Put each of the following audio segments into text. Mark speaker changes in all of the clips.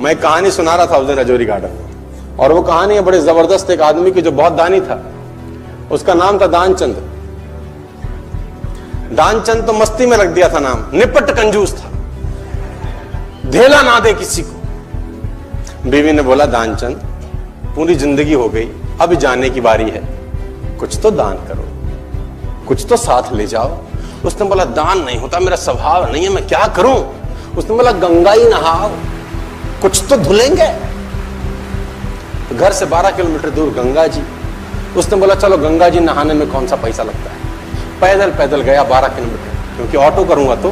Speaker 1: मैं एक कहानी सुना रहा था उस दिन रजौरी गार्डन में, और वो कहानी है बड़े जबरदस्त एक आदमी की जो बहुत दानी था। उसका नाम था दानचंद। दानचंद तो मस्ती में रख दिया था नाम, निपट कंजूस था, धेला ना दे किसी को। बीवी ने बोला दानचंद पूरी जिंदगी हो गई, अब जाने की बारी है, कुछ तो दान करो, कुछ तो साथ ले जाओ। उसने बोला दान नहीं होता, मेरा स्वभाव नहीं है, मैं क्या करूं। उसने बोला गंगा ही नहाओ, कुछ तो धुलेंगे। तो घर से 12 किलोमीटर दूर गंगा जी। उसने बोला चलो गंगा जी नहाने में कौन सा पैसा लगता है। पैदल पैदल गया 12 किलोमीटर, क्योंकि ऑटो करूंगा तो।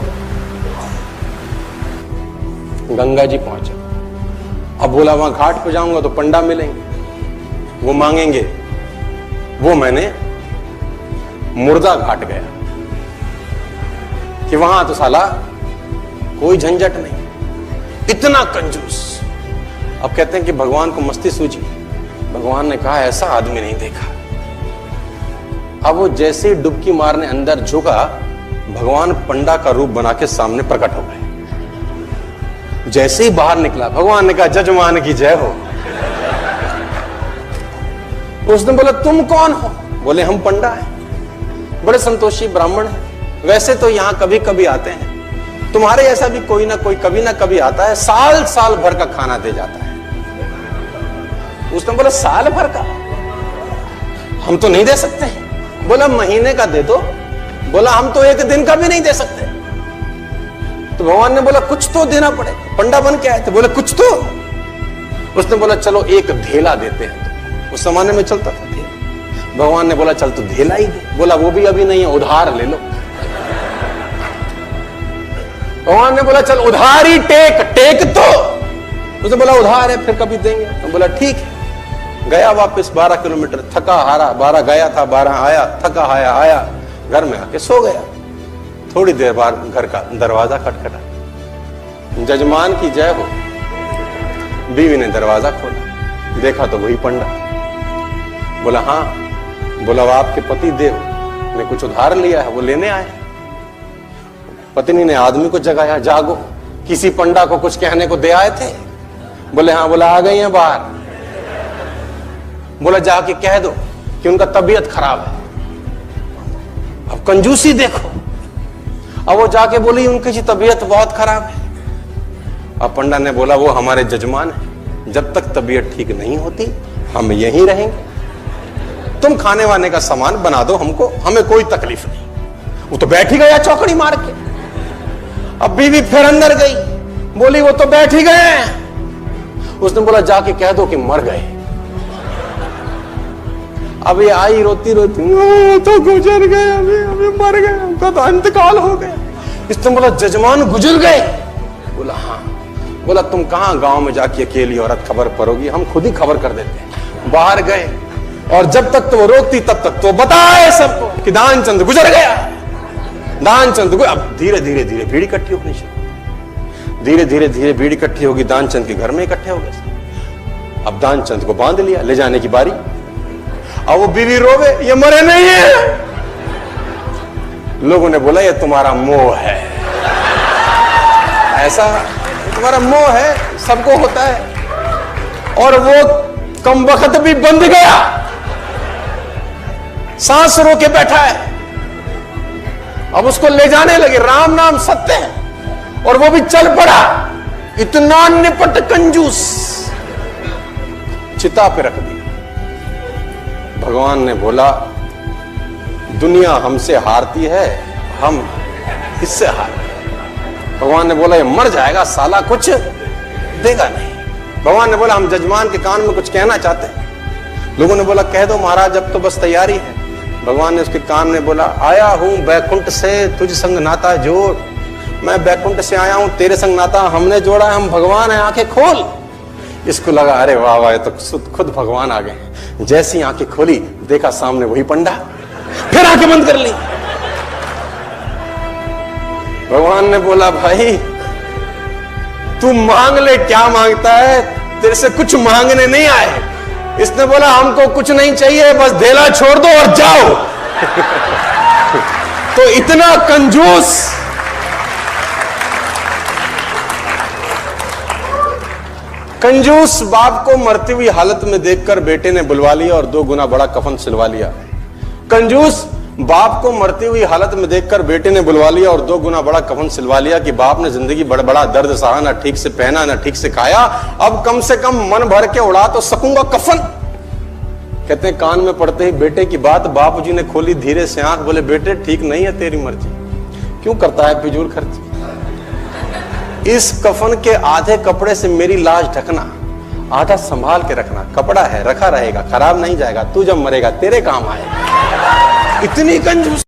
Speaker 1: गंगा जी पहुंचा। अब बोला वहां घाट पे जाऊंगा तो पंडा मिलेंगे, वो मांगेंगे। वो मैंने मुर्दा घाट गया कि वहां तो साला कोई झंझट नहीं, इतना कंजूस। अब कहते हैं कि भगवान को मस्ती सूझी। भगवान ने कहा ऐसा आदमी नहीं देखा। अब वो जैसे ही डुबकी मारने अंदर झुका, भगवान पंडा का रूप बना के सामने प्रकट हो गए। जैसे ही बाहर निकला, भगवान ने कहा जजमान की जय हो। उसने बोला तुम कौन हो? बोले हम पंडा हैं, बड़े संतोषी ब्राह्मण हैं। वैसे तो यहां कभी कभी आते हैं, तुम्हारे ऐसा भी कोई ना कोई कभी ना कभी आता है, साल साल भर का खाना दे जाता है। उसने बोला साल भर का? हम तो नहीं दे सकते। बोला महीने का दे दो। बोला हम तो एक दिन का भी नहीं दे सकते। तो भगवान ने बोला कुछ तो देना पड़ेगा, पंडा बन के आए थे। बोले कुछ तो। उसने बोला चलो एक धेला देते हैं। उस जमाने में चलता था धेला। भगवान ने बोला चल तू धेला ही दे। बोला वो भी अभी नहीं है, उधार ले लो। भगवान ने बोला चल उधार ही टेक तो। उसने बोला उधार है, फिर कभी देंगे। तो बोला ठीक है। गया वापस 12 किलोमीटर, थका हारा। 12 गया था, 12 आया, थका हाया आया, घर में आके सो गया। थोड़ी देर बाद घर का दरवाजा खटखटा। जजमान की जय हो। बीवी ने दरवाजा खोला, देखा तो वही पंडा। बोला हाँ। बोला वो आपके पति देव ने कुछ उधार लिया है, वो लेने आए। पत्नी ने आदमी को जगाया, जागो, किसी पंडा को कुछ कहने को दे आए थे? बोले हाँ। बोला आ गई हैं बाहर। बोला जाके कह दो कि उनका तबीयत खराब है। अब कंजूसी देखो। अब वो जाके बोली उनकी तबीयत बहुत खराब है। अब पंडा ने बोला वो हमारे जजमान है, जब तक तबीयत ठीक नहीं होती हम यहीं रहेंगे। तुम खाने वाने का सामान बना दो हमको, हमें कोई तकलीफ नहीं। वो तो बैठ ही गया चौकड़ी मार के। अब बीवी फिर अंदर गई, बोली वो तो बैठ ही गए। उसने बोला जाके कह दो कि मर गए। अब ये आई रोती रोती, तो गुजर गए, अभी मर गए, उनका तो इंतकाल हो गया। इसने बोला जजमान गुजर गए? बोला हाँ। बोला तुम कहां गांव में जाके अकेली औरत खबर परोगी, हम खुद ही खबर कर देते। बाहर गए और जब तक तो वो रोकती तब तक तो बताए सबको कि दानचंद गुजर गया। दानचंद को अब धीरे धीरे धीरे भीड़ इकट्ठी होनी शुरू। धीरे धीरे धीरे भीड़ इकट्ठी होगी, दानचंद के घर में इकट्ठे हो गए। अब दानचंद को बांध लिया, ले जाने की बारी। अब वो बीवी रोवे, ये मरे नहीं है। लोगों ने बोला ये तुम्हारा मोह है, ऐसा तुम्हारा मोह है, सबको होता है। और वो कम वक्त भी बंध गया, सांस रोके बैठा है। अब उसको ले जाने लगे, राम नाम सत्य है, और वो भी चल पड़ा। इतना निपट कंजूस, चिता पे रख दिया। भगवान ने बोला दुनिया हमसे हारती है, हम इससे हार। भगवान ने बोला ये मर जाएगा साला, कुछ देगा नहीं। भगवान ने बोला हम जजमान के कान में कुछ कहना चाहते हैं। लोगों ने बोला कह दो महाराज, अब तो बस तैयारी है। भगवान ने उसके कान में बोला आया हूं बैकुंठ से तुझ संग नाता जोड़। मैं बैकुंठ से आया हूं, तेरे संग नाता हमने जोड़ा है, हम भगवान है, आंखें खोल। इसको लगा अरे वाह वाह, तो खुद भगवान आ गए। जैसी आंखें खोली, देखा सामने वही पंडा। फिर आंखें बंद कर ली। भगवान ने बोला भाई तू मांग ले, क्या मांगता है, तेरे से कुछ मांगने नहीं आए। इसने बोला हमको कुछ नहीं चाहिए, बस धेला छोड़ दो और जाओ। तो इतना कंजूस। कंजूस बाप को मरती हुई हालत में देखकर बेटे ने बुलवा लिया और 2 गुना बड़ा कफन सिलवा लिया। कंजूस बाप को मरती हुई हालत में देखकर बेटे ने बुलवा लिया और 2 गुना बड़ा कफन सिलवा लिया कि बाप ने जिंदगी बड़ा बड़ा दर्द सहा, ना ठीक से पहना ना ठीक से खाया, अब कम से कम मन भर के उड़ा तो सकूंगा कफन। कहते हैं कान में पड़ते ही बेटे की बात बापूजी ने खोली धीरे से आंख, बोले बेटे ठीक नहीं है तेरी मर्जी, क्यों करता है फिजूल खर्च। इस कफन के आधे कपड़े से मेरी लाश ढकना, आधा संभाल के रखना, कपड़ा है रखा रहेगा, खराब नहीं जाएगा, तू जब मरेगा तेरे काम आएगा। इतनी कंजूस